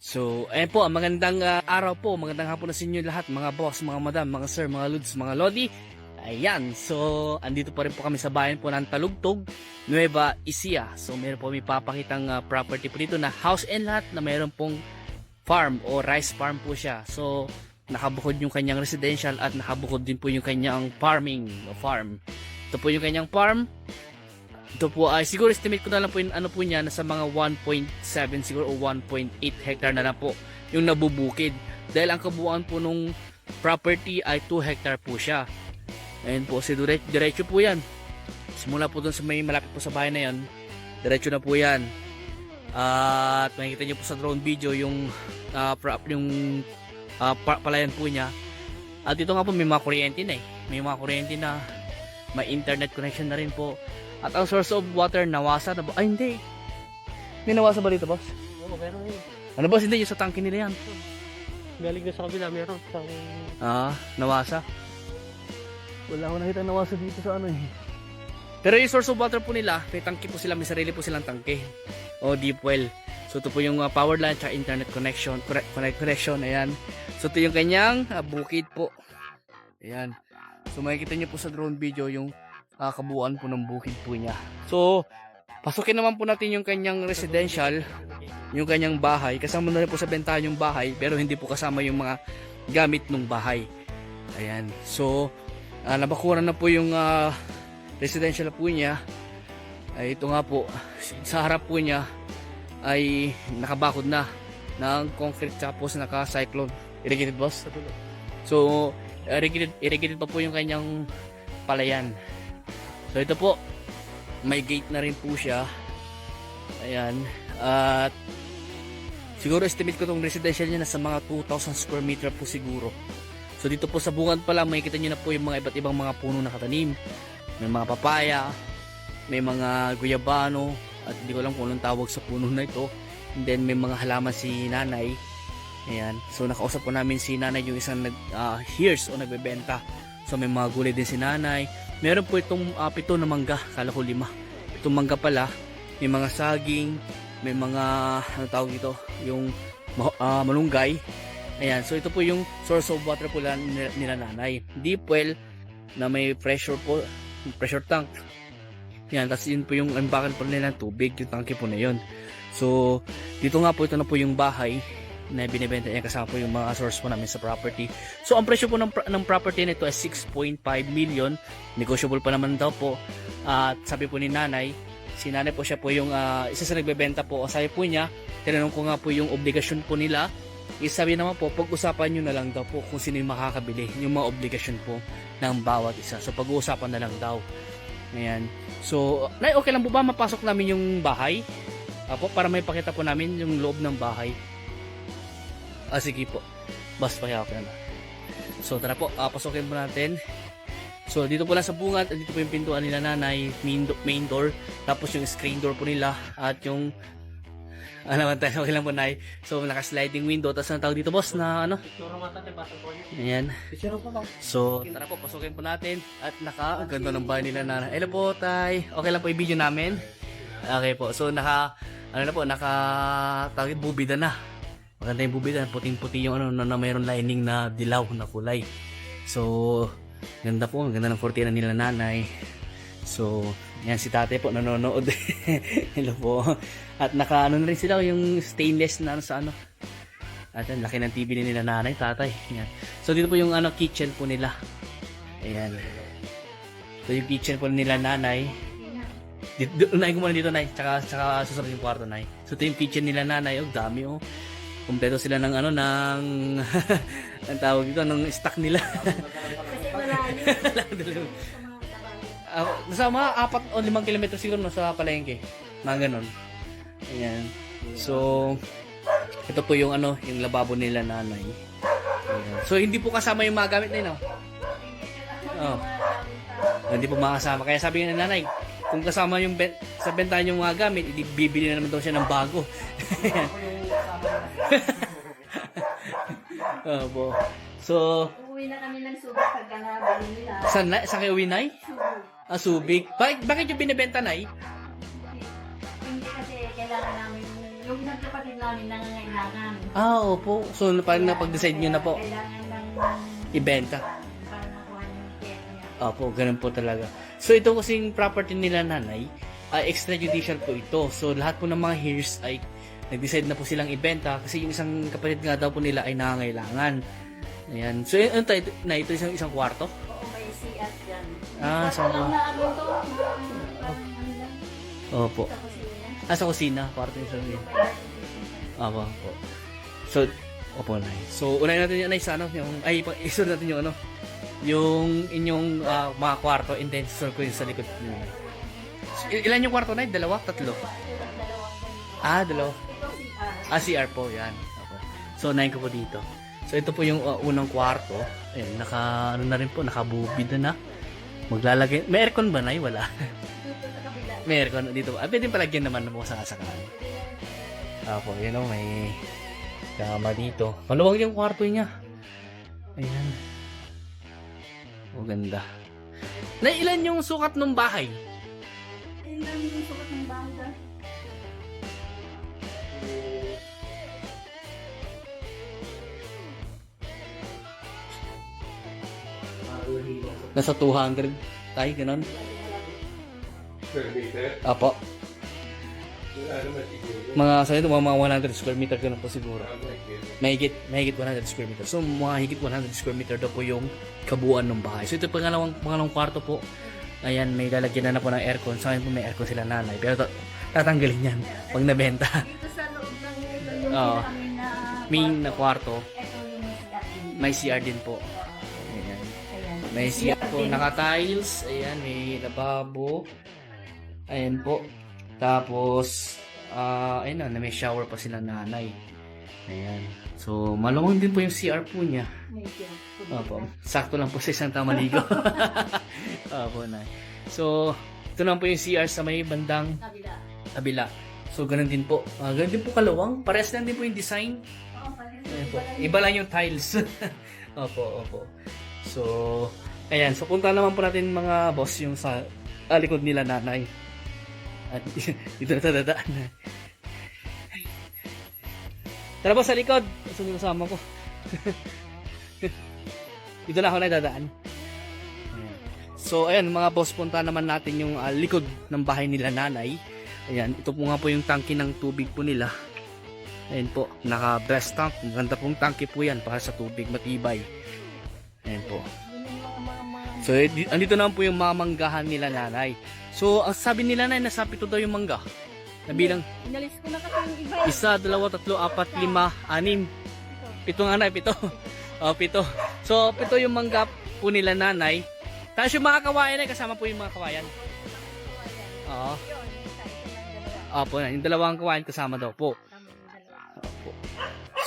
So, ayan po, magandang araw po, magandang hapon na sa inyo lahat, mga boss, mga madam, mga sir, mga lods, mga lodi. Ayan, so, andito pa rin po kami sa bayan po ng Talugtog, Nueva Ecija. So, meron po may papakitang property po dito na house and lot na meron pong farm o rice farm po siya. So, nakabukod yung kanyang residential at nakabukod din po yung kanyang farming o farm. Ito po yung kanyang farm. Ito po ay siguro estimate ko na lang po yung ano po niya nasa mga 1.7 siguro o 1.8 hectare na lang po yung nabubukid. Dahil ang kabuuan po nung property ay 2 hectare po siya. Ayun po, si diretso po yan. Simula po dun sa may malapit po sa bahay na yan, diretso na po yan. At makikita nyo po sa drone video yung palayan po niya. At dito nga po may mga kuryente na eh. May mga kuryente na, may internet connection na rin po. At ang source of water, nawasa na ba? Ay hindi. May nawasa ba dito, boss? Oo, meron yun. Ano boss? Hindi, yung sa tangke nila yan. Galing na sa kabila, meron. Nawasa. Wala akong nakita nawasa dito sa ano eh. Pero yung source of water po nila, may tangke po sila, may sarili po silang tangke. O deep well. So ito po yung power line at internet connection, connection, ayan. So ito yung kanyang bukid po. Ayan. So makikita niyo po sa drone video yung kabuuan po ng bukid po niya. So pasukin naman po natin yung kanyang residential, yung kanyang bahay. Kasama na rin po sa bentahan yung bahay, pero hindi po kasama yung mga gamit ng bahay. Ayan. So nabakuran na po yung residential po niya. Ay ito nga po, sa harap po niya ay nakabakod na ng concrete tapos naka-cyclone. Irrigated, boss? So, irrigated pa po yung kanyang palayan. So, ito po, may gate na rin po siya. Ayan. At siguro estimate ko itong residential niya nasa mga 2,000 square meter po siguro. So, dito po sa bungad pa lang, makikita nyo na po yung mga iba't ibang mga puno na katanim. May mga papaya, may mga guyabano, at hindi ko alam kung anong tawag sa puno na ito. And then may mga halaman si nanay. Ayan. So nakausap po namin si nanay yung isang hears o nagbebenta. So may mga gulay din si nanay. Meron po itong 7 na mangga, kala ko 5. Itong mangga pala, may mga saging, may mga ano tawag ito, yung malunggay. Ayan. So ito po yung source of water po nila nanay. Deep well na may pressure po, pressure tank. Yan, tapos yun po yung imbakan po nila ng tubig, yung tangke po na yun. So, dito nga po, ito na po yung bahay na binibenta niya kasama po yung mga source po namin sa property. So, ang presyo po ng property nito ay 6.5 million. Negotiable pa naman daw po. At sabi po ni nanay, si nanay po siya po yung isa sa nagbebenta po. O sabi po niya, tinanong ko nga po yung obligasyon po nila. Sabi naman po, pag-usapan nyo na lang daw po kung sino yung makakabili, yung mga obligasyon po ng bawat isa. So, pag-uusapan na lang daw. Ayan. So, okay lang po ba mapasok namin yung bahay? Apo, para may pakita po namin yung loob ng bahay. Sige po. Basta okay na. So, tara po, pasukin po natin. So, dito po lang sa bungad, dito po yung pintuan nila nanay, main door, tapos yung screen door po nila, at yung naman tayo, okay lang po nay. So, naka-sliding window, tapos ang tawag dito boss na ano? Ayan. So, tara po, pasukin po natin. At ang ganda ng bahay nila na. Hello po, tay. Okay lang po yung video namin. Okay po. So, tawag bubida na. Maganda yung bubida. Puting-puti yung ano, na mayroon lining na dilaw na kulay. So, ganda po. Ganda ng kortina nila nanay. So, yan si tate po nanonood. Hello po. At na rin sila yung stainless na ano sa ano. At ang laki ng TV nila nanay, tatay. Yan. So dito po yung kitchen po nila. Ayan. So yung kitchen po nila nanay. Unahin ko muna dito, nay. Tsaka susunod yung kwarto, nay. So ito yung kitchen nila nanay. Oh, dami oh. Kompleto sila ng ng ang tawag dito, ng stock nila. Kasi malalim. Nasa mga 4 o 5 kilometro siguro no, sa palengke. Mga ganon. Ayan. So, ito po yung yung lababo nila nanay. Ayan. So, hindi po kasama yung mga gamit na yun. Oh. Hindi po makasama. Kaya sabi nga ng nanay, kung kasama yung sa bentahan yung mga gamit, bibili na naman daw siya ng bago. Opo. So, Uwi na kami ng Subic pagka nabali nila. saan kayo uwi, nay? Subic. Subic. Bakit yung binibenta, nay? Hindi kasi kailangan namin, yung nagkapatid namin nangangailangan. Opo. So, parang napag-decide nyo na po, Kailangan lang ibenta. para makuha yung pera niya. Opo, ganun po talaga. So, ito kasing property nila nanay, extrajudicial po ito. So, lahat po ng mga heirs ay nag-decide na po silang ibenta kasi yung isang kapatid nga daw po nila ay nangangailangan. Ayan. So, ito isang kwarto. Oo, may CR dyan. Sa Walang na ano to, parang ano lang, Opo. sa kusina. Sa kusina, kwarto yung sabihin. Opo. So, opo na. So, unahin natin yung sa ano, isunod natin yung ano, yung inyong mga kwarto and then susunod ko yung sa likod niyo. So, ilan yung kwarto na? Dalawa? Tatlo? Dalawa. Ito CR. CR po, yan. Opo. So, unahin ko po dito. So, ito po yung unang kwarto. Ayan, ano na rin po, nakabubid na. Maglalagay. May aircon ba na? Wala. Dito sa kabila. May aircon dito. Pwede palagyan naman po sa sakali. Opo, yun o, may kama dito. Maluwag yung kwarto niya. Ayan. O, ganda. Na ilan yung sukat ng bahay? Ayun lang yung sukat ng bangga. Nasa 200 tayo, ganun. Square meter? Apo. Wala naman siguro. Mga sa ito, mga 100 square meter ganun po siguro. Mahigit. Mahigit 100 square meter. So, mga higit 100 square meter daw po yung kabuuan ng bahay. So, ito pangalawang kwarto po. Ayan, may lalagyan na po ng aircon. Sa akin po may aircon sila nanay. Pero tatanggalin yan pag nabenta. Dito sa loob ng yung Oo. kami na Main na kwarto, ito yung CR. may CR din po. Ayan. Ayan. May CR po, din. naka-tiles. Ayan, may lababo. Ayan po. Tapos, ayun na, may shower pa sila nanay. Ayan. So, maluwang din po yung CR po niya. Medyo. Opo. Sakto lang po sa isang tamaligo. Opo na. So, ito naman po yung CR sa may bandang Kabila. kabila. So, ganun din po. Ganun din po kalawang. Parehas lang din po yung design. Oo, parang Ayan po. Iba lang yung tiles. Opo. So, ayan. So, punta naman po natin mga boss yung sa likod nila nanay. At dito na dadaan na. Tara po sa likod. Gusto nyo kasama ko. Dito na ako na dadaan. Ayan. So, ayan mga boss. Punta naman natin yung likod ng bahay nila nanay. Ayan. Ito po nga po yung tangke ng tubig po nila. Ayan po, naka-breast tank. Maganda pong tangke po yan para sa tubig, matibay. Ayan po. So, andito naman po yung mga manggahan nila nanay. So, ang sabi nila nanay, nasa 7 daw yung mangga. Nabilang Inalis ko na kasi yung iba. 1, 2, 3, 4, 5, 6, 7. 7 nga na, 7. 7. So, 7 yung mangga po nila nanay. Tapos yung mga kawayan ay kasama po yung mga kawayan. Oo. Opo, yung dalawang kawayan kasama daw po.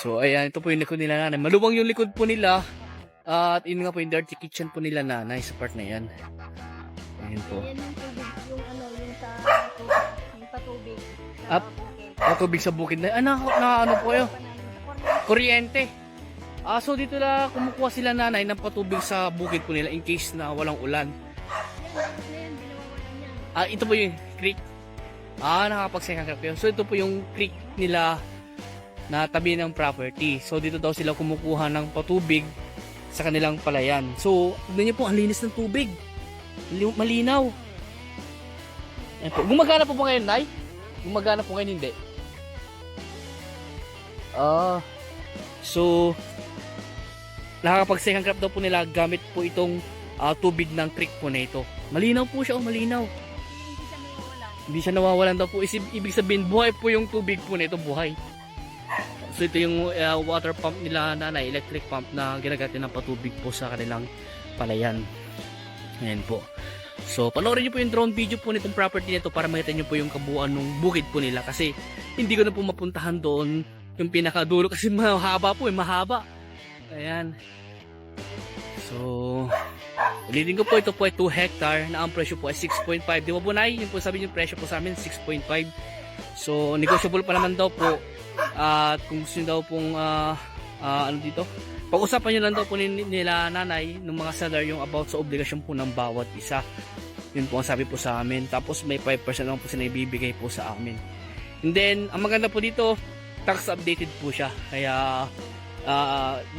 So, ayan, ito po yung likod nila nanay. Maluwang yung likod po nila. At yun nga po yung dirty kitchen po nila nanay sa part na yan. Ayan po. Yan yung tubig, yung ano, yung sa tubig, yung patubig. Up. Tubig sa bukid na. Ano po kayo? Kuryente. So dito na kumukuha sila nanay ng patubig sa bukid po nila in case na walang ulan. Ito po yung creek. Nakapag-second crop yun. So ito po yung creek nila na tabi ng property. So dito daw sila kumukuha ng patubig sa kanilang palayan. So, tignan niyo po, ang linis ng tubig. Malinaw. Ayan po. Gumagana po ba ngayon, Nay? Gumagana po ngayon, hindi? So, nakakapag second crop daw po nila gamit po itong tubig ng creek po na ito. Malinaw po siya, malinaw. Hindi siya nawawalan daw po. Ibig sabihin, buhay po yung tubig po na ito, buhay. So ito yung water pump nila nanay, electric pump na ginagamit ng patubig po sa kanilang palayan. Ayan po. So panoorin nyo po yung drone video po nitong property nito para makita nyo po yung kabuuan ng bukid po nila kasi hindi ko na po mapuntahan doon yung pinakadulo kasi mahaba po, mahaba. Ayan. So ulitin ko po, ito po ay 2 hectare na ang presyo po ay 6.5. Di ba po Nay? Yung po sabi yung presyo po sa amin 6.5. So negotiable pa naman daw po. At kung gusto nyo daw pong dito, pag-usapan nyo lang daw po nila nanay ng mga seller yung about sa obligasyon po ng bawat isa. Yun po ang sabi po sa amin. Tapos may 5% lang po sila ibibigay po sa amin. And then, ang maganda po dito, tax updated po siya. Kaya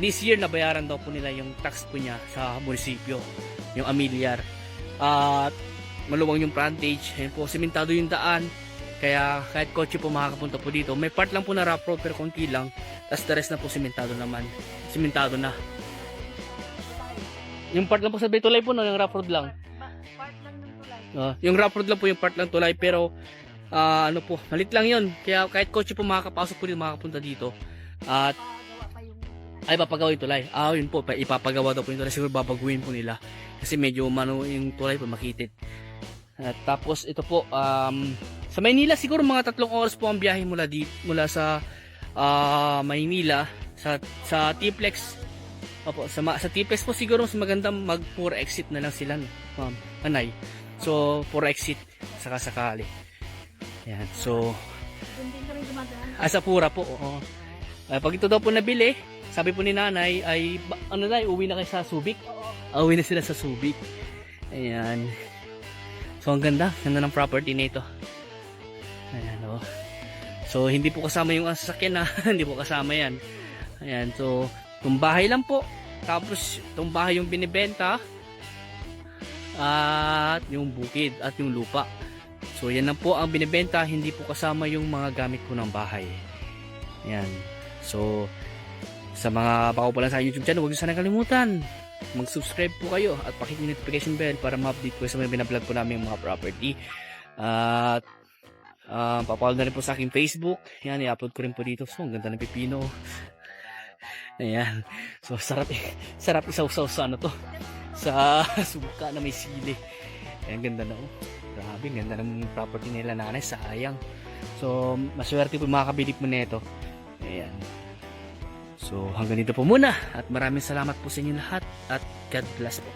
this year nabayaran daw po nila yung tax po niya sa munisipyo, yung Amilyar. At maluwang yung frontage, ayun po, simentado yung daan. Kaya kahit kotse po makakapunta po dito. May part lang po na rough road pero konti lang. Tapos the rest na po simentado naman. Simentado na. Yung part lang po sa Betulay po, no, yung rough road lang. Part lang ng tulay. Yung rough road lang po yung part lang tulay pero ano po, malit lang yun. Kaya kahit kotse po makakapasok po dito, makakapunta dito. At Pagawa pa yung ay papagawa yung tulay. Yun po, ipapagawa daw po yung tulay. Siguro babaguhin po nila. Kasi medyo umano yung tulay po makitid. At tapos ito po, sa Maynila siguro mga 3 oras po ang biyahe mula sa Maynila sa T-Plex. Opo, sa T-Plex po siguro mas magandang mag 4 exit na lang sila, ma'am, anay. So 4 exit saka sakali. Ayan, so doon din kami dumadaan. sa Pura po, oo. Pag ito daw po nabili, sabi po ni nanay ay uwi na kayo sa Subic. Uwi na sila sa Subic. Ayan. So ang ganda ng property nito. Ayan, oh. So hindi po kasama yung sasakyan na, hindi po kasama 'yan. Ayan, so itong bahay lang po. Tapos itong bahay yung binibenta. At yung bukid at yung lupa. So yan lang po ang binibenta, hindi po kasama yung mga gamit ko ng bahay. Ayan. So sa mga bago pa lang sa YouTube channel, huwag niyo sana kalimutan mag-subscribe po kayo at pakiclick yung notification bell para ma-update ko sa mga binablog po namin yung mga property. At papalo na rin po sa aking Facebook. Yan, i-upload ko rin po dito. So ang ganda ng pipino. Ayan. So sarap isaw-saw sa ano to, sa suka na may sili. Ayan, ganda na oh. Grabe, ganda ng property nila nanay, sayang. So maswerte po makakabili po nito. Ayan. So hanggang dito po muna at maraming salamat po sa inyo lahat at God bless po.